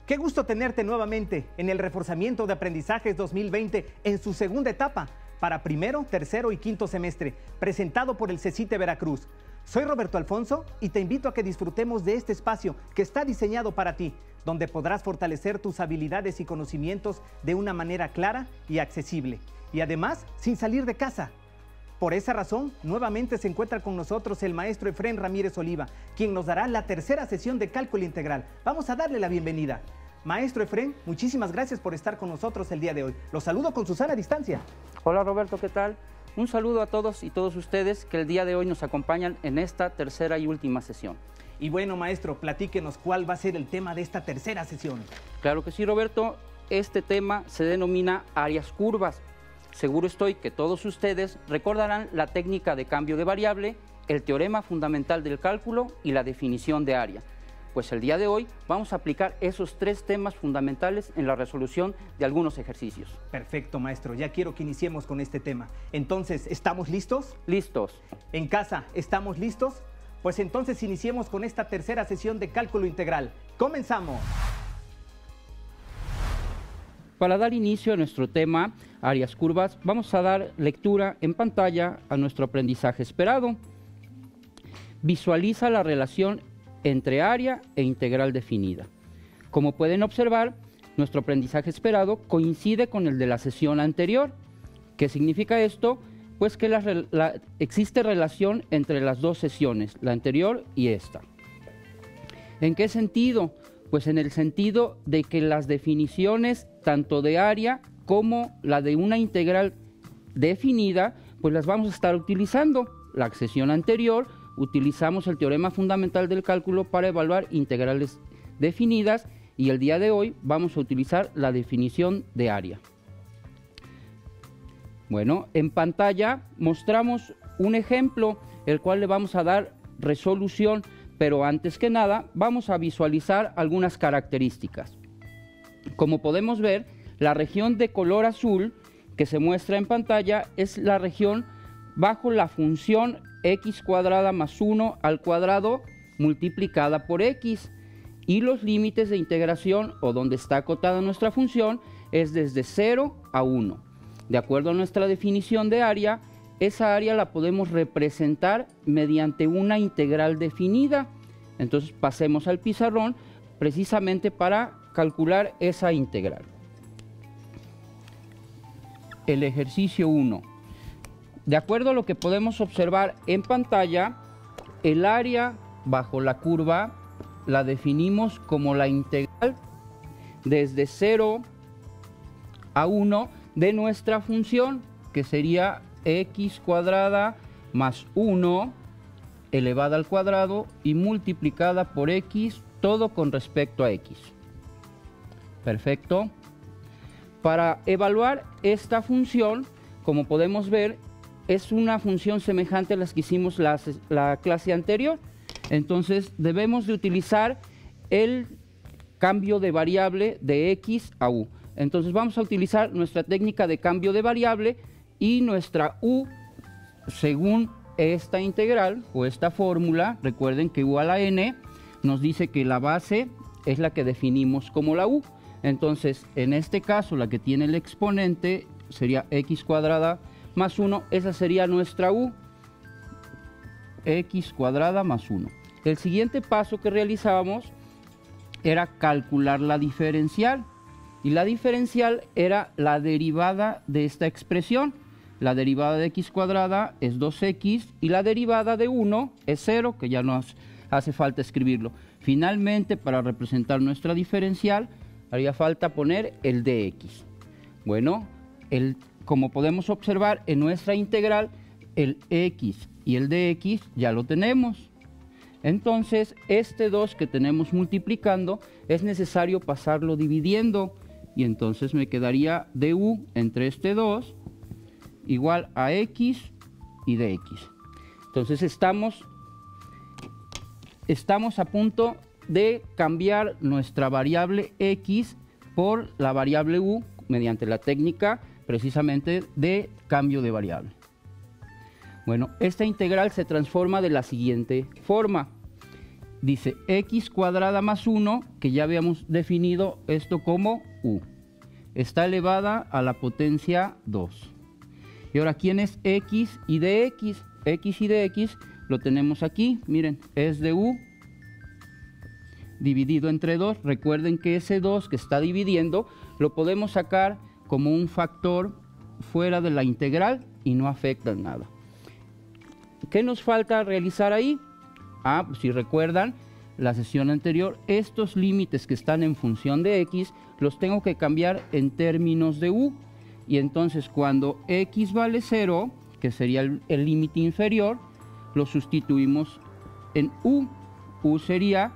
Qué gusto tenerte nuevamente en el Reforzamiento de Aprendizajes 2020 en su segunda etapa para primero, tercero y quinto semestre, presentado por el CECITE Veracruz. Soy Roberto Alfonso y te invito a que disfrutemos de este espacio que está diseñado para ti, donde podrás fortalecer tus habilidades y conocimientos de una manera clara y accesible, y además sin salir de casa. Por esa razón, nuevamente se encuentra con nosotros el maestro Efrén Ramírez Oliva, quien nos dará la tercera sesión de cálculo integral. Vamos a darle la bienvenida. Maestro Efrén, muchísimas gracias por estar con nosotros el día de hoy. Los saludo con Susana a distancia. Hola Roberto, ¿qué tal? Un saludo a todos y todos ustedes que el día de hoy nos acompañan en esta tercera y última sesión. Y bueno, maestro, platíquenos cuál va a ser el tema de esta tercera sesión. Claro que sí, Roberto. Este tema se denomina áreas curvas. Seguro estoy que todos ustedes recordarán la técnica de cambio de variable, el teorema fundamental del cálculo y la definición de área. Pues el día de hoy vamos a aplicar esos tres temas fundamentales en la resolución de algunos ejercicios. Perfecto, maestro. Ya quiero que iniciemos con este tema. Entonces, ¿estamos listos? Listos. En casa, ¿estamos listos? Pues entonces iniciemos con esta tercera sesión de cálculo integral. ¡Comenzamos! Para dar inicio a nuestro tema, áreas curvas, vamos a dar lectura en pantalla a nuestro aprendizaje esperado. Visualiza la relación entre área e integral definida. Como pueden observar, nuestro aprendizaje esperado coincide con el de la sesión anterior. ¿Qué significa esto? Pues que existe relación entre las dos sesiones, la anterior y esta. ¿En qué sentido? Pues en el sentido de que las definiciones tanto de área como la de una integral definida, pues las vamos a estar utilizando. La sesión anterior utilizamos el teorema fundamental del cálculo para evaluar integrales definidas y el día de hoy vamos a utilizar la definición de área. Bueno, en pantalla mostramos un ejemplo, el cual le vamos a dar resolución, pero antes que nada vamos a visualizar algunas características. Como podemos ver, la región de color azul que se muestra en pantalla es la región bajo la función x cuadrada más 1 al cuadrado multiplicada por x, y los límites de integración o donde está acotada nuestra función es desde 0 a 1. De acuerdo a nuestra definición de área, esa área la podemos representar mediante una integral definida. Entonces pasemos al pizarrón precisamente para calcular esa integral. El ejercicio 1. De acuerdo a lo que podemos observar en pantalla, el área bajo la curva la definimos como la integral desde 0 a 1 de nuestra función, que sería x cuadrada más 1 elevada al cuadrado y multiplicada por x, todo con respecto a x. Perfecto. Para evaluar esta función, como podemos ver, es una función semejante a las que hicimos la clase anterior. Entonces debemos de utilizar el cambio de variable de x a u. Entonces vamos a utilizar nuestra técnica de cambio de variable y nuestra u, según esta integral o esta fórmula, recuerden que u a la n nos dice que la base es la que definimos como la u. Entonces, en este caso, la que tiene el exponente sería x cuadrada más 1, esa sería nuestra u, x cuadrada más 1. El siguiente paso que realizábamos era calcular la diferencial, y la diferencial era la derivada de esta expresión. La derivada de x cuadrada es 2x y la derivada de 1 es 0, que ya no hace falta escribirlo. Finalmente, para representar nuestra diferencial, haría falta poner el dx. Bueno, como podemos observar en nuestra integral, el x y el dx ya lo tenemos. Entonces, este 2 que tenemos multiplicando es necesario pasarlo dividiendo, y entonces me quedaría du entre este 2 igual a x y dx. Entonces estamos a punto de cambiar nuestra variable x por la variable u mediante la técnica precisamente de cambio de variable. Bueno, esta integral se transforma de la siguiente forma. dice x cuadrada más 1, que ya habíamos definido esto como u. Está elevada a la potencia 2. Y ahora, ¿quién es x y de x? X y de x lo tenemos aquí, miren, es de u dividido entre 2. Recuerden que ese 2 que está dividiendo lo podemos sacar como un factor fuera de la integral y no afecta en nada. ¿Qué nos falta realizar ahí? Pues si recuerdan la sesión anterior, estos límites que están en función de x los tengo que cambiar en términos de u. Y entonces cuando x vale 0, que sería el límite inferior, lo sustituimos en u. U sería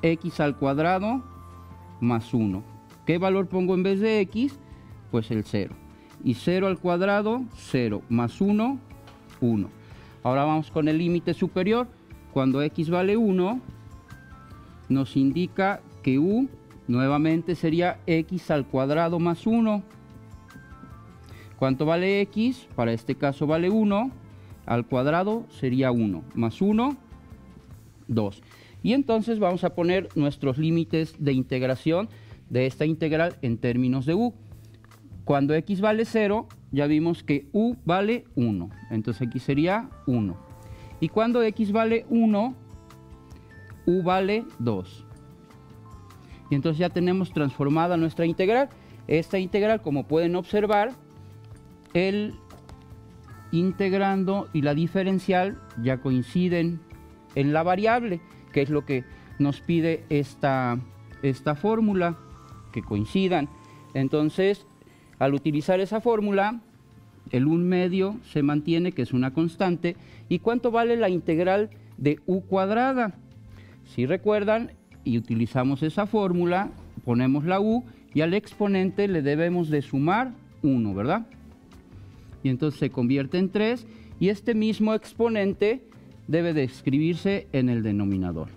x al cuadrado más 1. ¿Qué valor pongo en vez de x? Pues el 0. Y 0 al cuadrado, 0, más 1, 1. Ahora vamos con el límite superior. Cuando x vale 1, nos indica que u nuevamente sería x al cuadrado más 1. ¿Cuánto vale x? Para este caso vale 1. Al cuadrado sería 1. Más 1, 2. Y entonces vamos a poner nuestros límites de integración de esta integral en términos de u. Cuando x vale 0, ya vimos que u vale 1. Entonces aquí sería 1. Y cuando x vale 1, u vale 2. Y entonces ya tenemos transformada nuestra integral. Esta integral, como pueden observar, el integrando y la diferencial ya coinciden en la variable, que es lo que nos pide esta fórmula, que coincidan. Entonces, al utilizar esa fórmula, el 1/2 se mantiene, que es una constante. ¿Y cuánto vale la integral de u cuadrada? Si recuerdan y utilizamos esa fórmula, ponemos la u y al exponente le debemos de sumar 1, ¿verdad? Y entonces se convierte en 3 y este mismo exponente debe de escribirse en el denominador.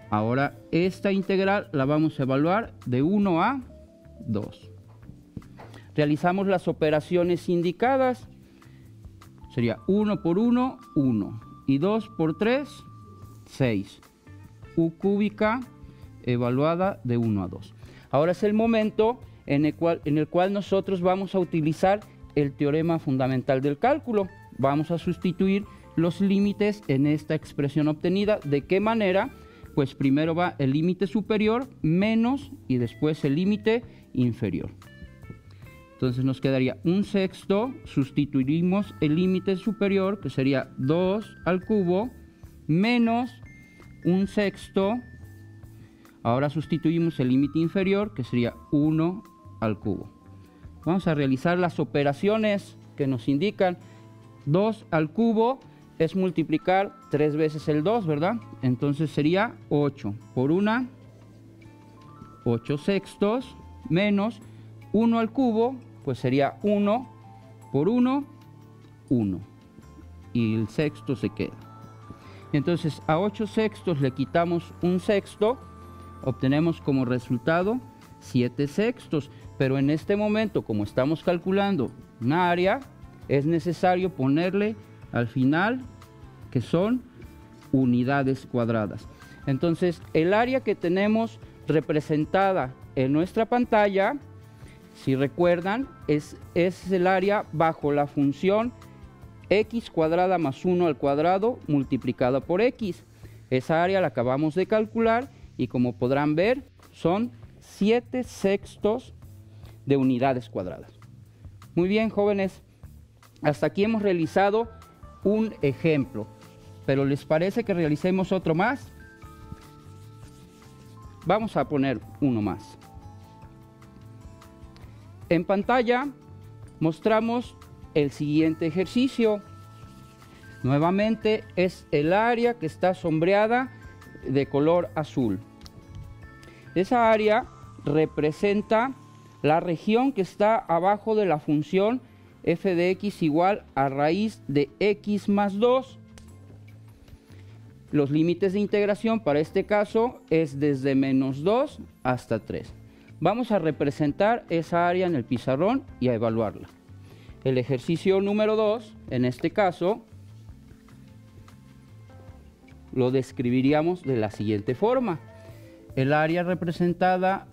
Ahora esta integral la vamos a evaluar de 1 a 2. Realizamos las operaciones indicadas. Sería 1 por 1, 1. Y 2 por 3, 6. U cúbica evaluada de 1 a 2. Ahora es el momento en el cual nosotros vamos a utilizar el teorema fundamental del cálculo. Vamos a sustituir los límites en esta expresión obtenida. ¿De qué manera? Pues primero va el límite superior menos y después el límite inferior. Entonces nos quedaría 1/6, sustituiríamos el límite superior, que sería 2 al cubo, menos 1/6. Ahora sustituimos el límite inferior, que sería 1 al cubo. Vamos a realizar las operaciones que nos indican. 2 al cubo es multiplicar 3 veces el 2, ¿verdad? Entonces sería 8 por 1, 8/6, menos 1 al cubo, pues sería 1 por 1, 1. Y el sexto se queda. Entonces a 8/6 le quitamos 1/6, obtenemos como resultado 7/6. Pero en este momento, como estamos calculando una área, es necesario ponerle al final que son unidades cuadradas. Entonces el área que tenemos representada en nuestra pantalla, si recuerdan, es el área bajo la función x cuadrada más 1 al cuadrado multiplicada por x. Esa área la acabamos de calcular y como podrán ver son 7/6 de unidades cuadradas. Muy bien, jóvenes, hasta aquí hemos realizado un ejemplo, pero ¿les parece que realicemos otro más? Vamos a poner uno más. En pantalla mostramos el siguiente ejercicio. Nuevamente es el área que está sombreada de color azul. Esa área representa la región que está abajo de la función f de x igual a raíz de x más 2. Los límites de integración para este caso es desde menos 2 hasta 3. Vamos a representar esa área en el pizarrón y a evaluarla. El ejercicio número 2, en este caso, lo describiríamos de la siguiente forma. El área representada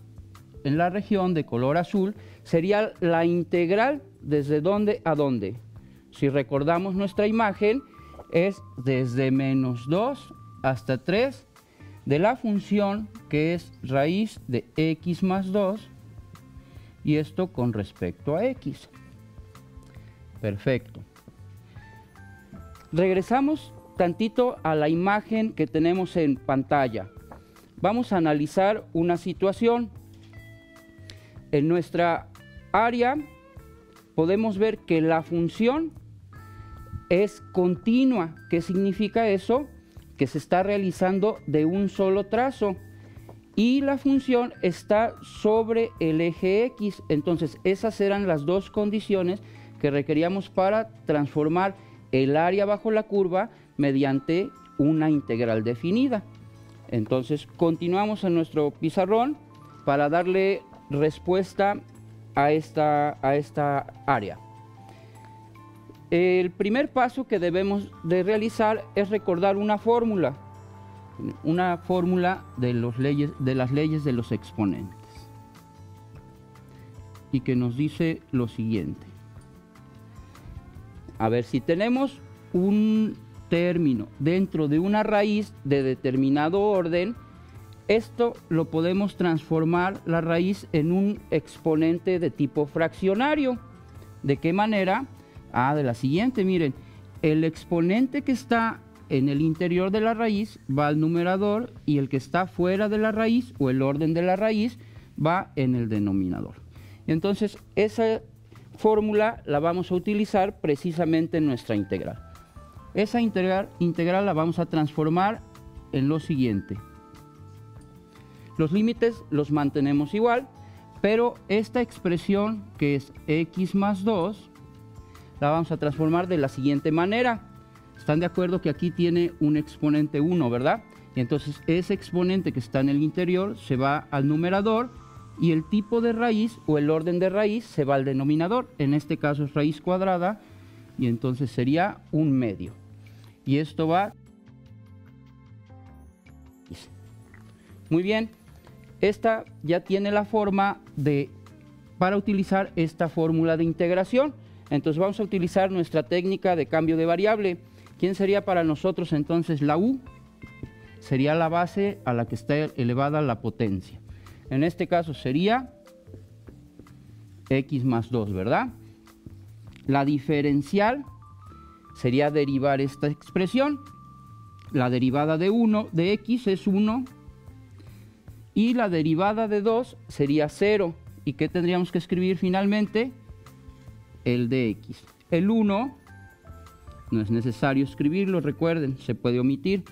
en la región de color azul sería la integral desde dónde a dónde. Si recordamos nuestra imagen, es desde menos 2 hasta 3 de la función que es raíz de x más 2, y esto con respecto a x. Perfecto. Regresamos tantito a la imagen que tenemos en pantalla. Vamos a analizar una situación. En nuestra área podemos ver que la función es continua. ¿Qué significa eso? Que se está realizando de un solo trazo y la función está sobre el eje X. Entonces esas eran las dos condiciones que requeríamos para transformar el área bajo la curva mediante una integral definida. Entonces continuamos en nuestro pizarrón para darle respuesta a esta área. El primer paso que debemos de realizar es recordar una fórmula de las leyes de los exponentes, y que nos dice lo siguiente. A ver, si tenemos un término dentro de una raíz de determinado orden, esto lo podemos transformar la raíz en un exponente de tipo fraccionario. ¿De qué manera? De la siguiente, miren, el exponente que está en el interior de la raíz va al numerador y el que está fuera de la raíz o el orden de la raíz va en el denominador. Entonces esa fórmula la vamos a utilizar precisamente en nuestra integral. Esa integral la vamos a transformar en lo siguiente. Los límites los mantenemos igual, pero esta expresión que es x más 2 la vamos a transformar de la siguiente manera. ¿Están de acuerdo que aquí tiene un exponente 1, verdad? Y entonces ese exponente que está en el interior se va al numerador y el tipo de raíz o el orden de raíz se va al denominador. En este caso es raíz cuadrada y entonces sería un medio. Y esto va... Muy bien, esta ya tiene la forma para utilizar esta fórmula de integración. Entonces vamos a utilizar nuestra técnica de cambio de variable. ¿Quién sería para nosotros entonces la u? Sería la base a la que está elevada la potencia. En este caso sería x más 2, ¿verdad? La diferencial sería derivar esta expresión. La derivada de x es 1 y la derivada de 2 sería 0. ¿Y qué tendríamos que escribir finalmente? El de x. El 1 no es necesario escribirlo, recuerden, se puede omitir.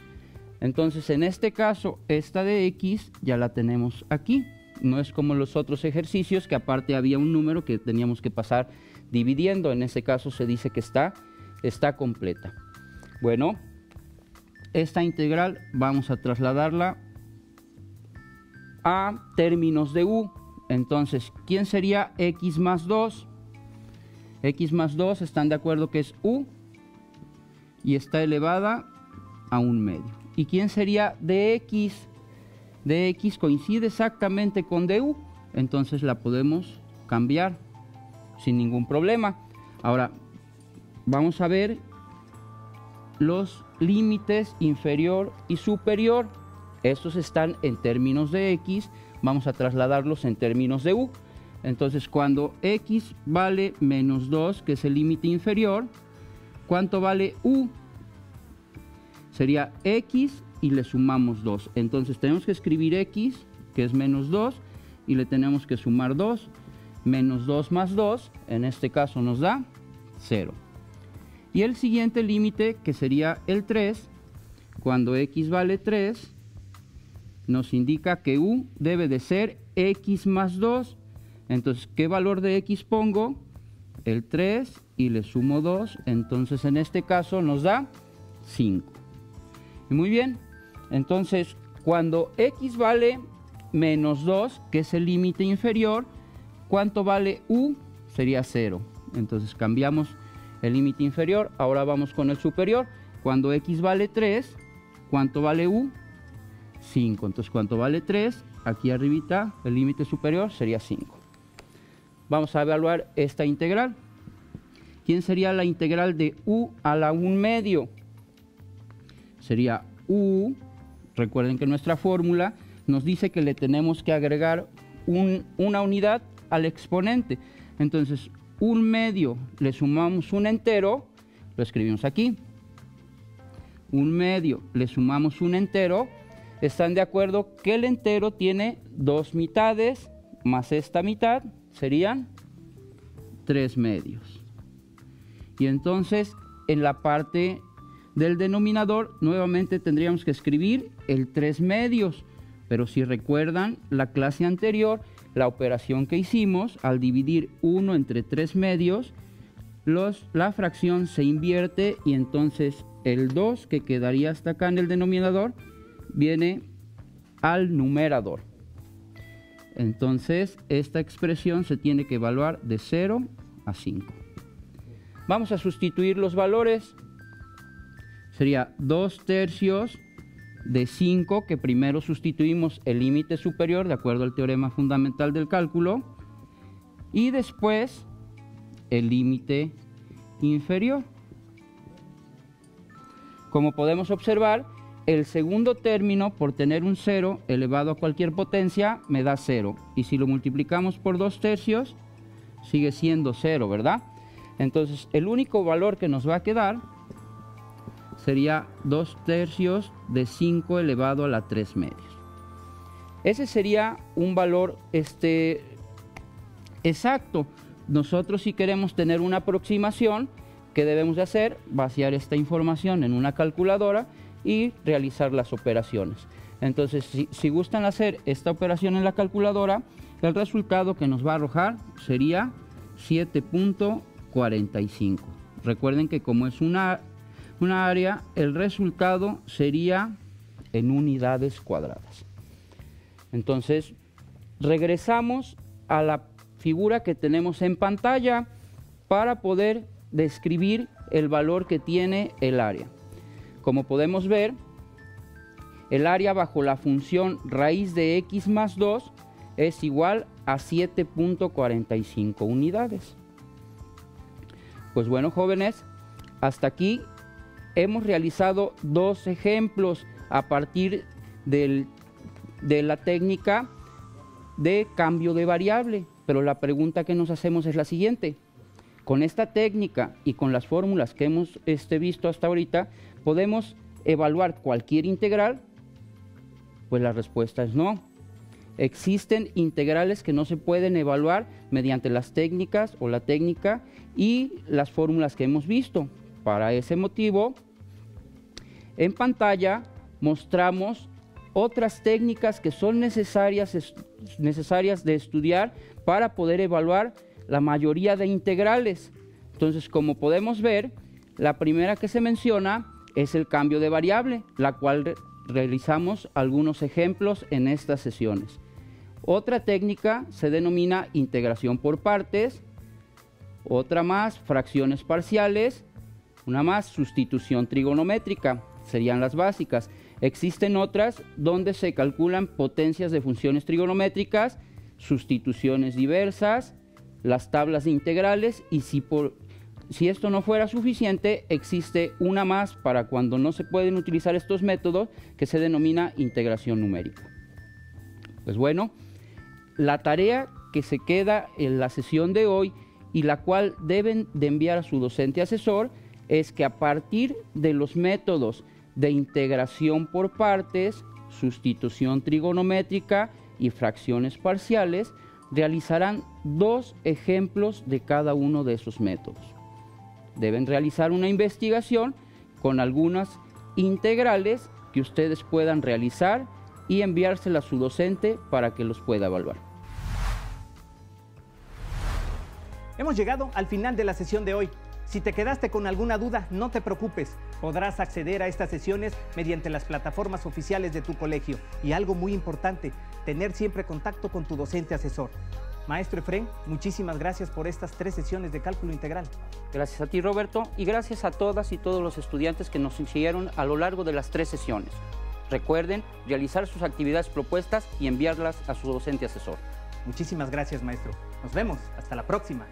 Entonces en este caso esta de x ya la tenemos aquí. No es como los otros ejercicios que aparte había un número que teníamos que pasar dividiendo. En este caso se dice que está completa. Bueno, esta integral vamos a trasladarla a términos de u. Entonces, ¿quién sería x más 2? X más 2, ¿están de acuerdo que es u? Y está elevada a un medio. ¿Y quién sería dx? Dx coincide exactamente con du, entonces la podemos cambiar sin ningún problema. Ahora, vamos a ver los límites inferior y superior. Estos están en términos de x, vamos a trasladarlos en términos de u. Entonces cuando x vale menos 2, que es el límite inferior, ¿cuánto vale u? Sería x y le sumamos 2. Entonces tenemos que escribir x, que es menos 2, y le tenemos que sumar 2. Menos 2 más 2, en este caso nos da 0. Y el siguiente límite, que sería el 3, cuando x vale 3, nos indica que u debe de ser x más 2. Entonces, ¿qué valor de x pongo? El 3 y le sumo 2. Entonces, en este caso nos da 5. Y muy bien. Entonces, cuando x vale menos 2, que es el límite inferior, ¿cuánto vale u? Sería 0. Entonces, cambiamos el límite inferior. Ahora vamos con el superior. Cuando x vale 3, ¿cuánto vale U? 5. Entonces, ¿cuánto vale 3? Aquí arribita, el límite superior sería 5. Vamos a evaluar esta integral. ¿Quién sería la integral de U a la 1/2? Sería U, recuerden que nuestra fórmula nos dice que le tenemos que agregar una unidad al exponente. Entonces, 1/2 le sumamos un entero, lo escribimos aquí. 1/2 le sumamos un entero. ¿Están de acuerdo que el entero tiene 2 mitades más esta mitad? Serían 3/2. Y entonces en la parte del denominador nuevamente tendríamos que escribir el 3/2. Pero si recuerdan la clase anterior, la operación que hicimos al dividir 1 entre 3/2, la fracción se invierte y entonces el 2 que quedaría hasta acá en el denominador viene al numerador. Entonces esta expresión se tiene que evaluar de 0 a 5. Vamos a sustituir los valores. Sería 2/3 de 5, que primero sustituimos el límite superior de acuerdo al teorema fundamental del cálculo, y después el límite inferior. Como podemos observar, el segundo término, por tener un 0 elevado a cualquier potencia, me da 0. Y si lo multiplicamos por 2/3, sigue siendo 0, ¿verdad? Entonces, el único valor que nos va a quedar sería 2/3 de 5 elevado a la 3/2. Ese sería un valor exacto. Nosotros, si queremos tener una aproximación, ¿qué debemos de hacer? Vaciar esta información en una calculadora y realizar las operaciones. Entonces, si gustan hacer esta operación en la calculadora, el resultado que nos va a arrojar sería 7.45. Recuerden que como es una área, el resultado sería en unidades cuadradas. Entonces, regresamos a la figura que tenemos en pantalla para poder describir el valor que tiene el área. Como podemos ver, el área bajo la función raíz de x más 2 es igual a 7.45 unidades. Pues bueno, jóvenes, hasta aquí hemos realizado 2 ejemplos a partir de la técnica de cambio de variable. Pero la pregunta que nos hacemos es la siguiente: con esta técnica y con las fórmulas que hemos visto hasta ahorita, ¿podemos evaluar cualquier integral? Pues la respuesta es no. Existen integrales que no se pueden evaluar mediante las técnicas o la técnica y las fórmulas que hemos visto. Para ese motivo, en pantalla mostramos otras técnicas que son necesarias de estudiar para poder evaluar la mayoría de integrales. Entonces, como podemos ver, la primera que se menciona es el cambio de variable, la cual realizamos algunos ejemplos en estas sesiones. Otra técnica se denomina integración por partes, otra más fracciones parciales, una más sustitución trigonométrica, serían las básicas. Existen otras donde se calculan potencias de funciones trigonométricas, sustituciones diversas, las tablas de integrales, y si esto no fuera suficiente, existe una más para cuando no se pueden utilizar estos métodos, que se denomina integración numérica. Pues bueno, la tarea que se queda en la sesión de hoy y la cual deben de enviar a su docente asesor es que a partir de los métodos de integración por partes, sustitución trigonométrica y fracciones parciales, realizarán 2 ejemplos de cada uno de esos métodos. Deben realizar una investigación con algunas integrales que ustedes puedan realizar y enviársela a su docente para que los pueda evaluar. Hemos llegado al final de la sesión de hoy. Si te quedaste con alguna duda, no te preocupes. Podrás acceder a estas sesiones mediante las plataformas oficiales de tu colegio. Y algo muy importante, tener siempre contacto con tu docente asesor. Maestro Efrén, muchísimas gracias por estas 3 sesiones de cálculo integral. Gracias a ti, Roberto, y gracias a todas y todos los estudiantes que nos siguieron a lo largo de las 3 sesiones. Recuerden realizar sus actividades propuestas y enviarlas a su docente asesor. Muchísimas gracias, maestro. Nos vemos. Hasta la próxima.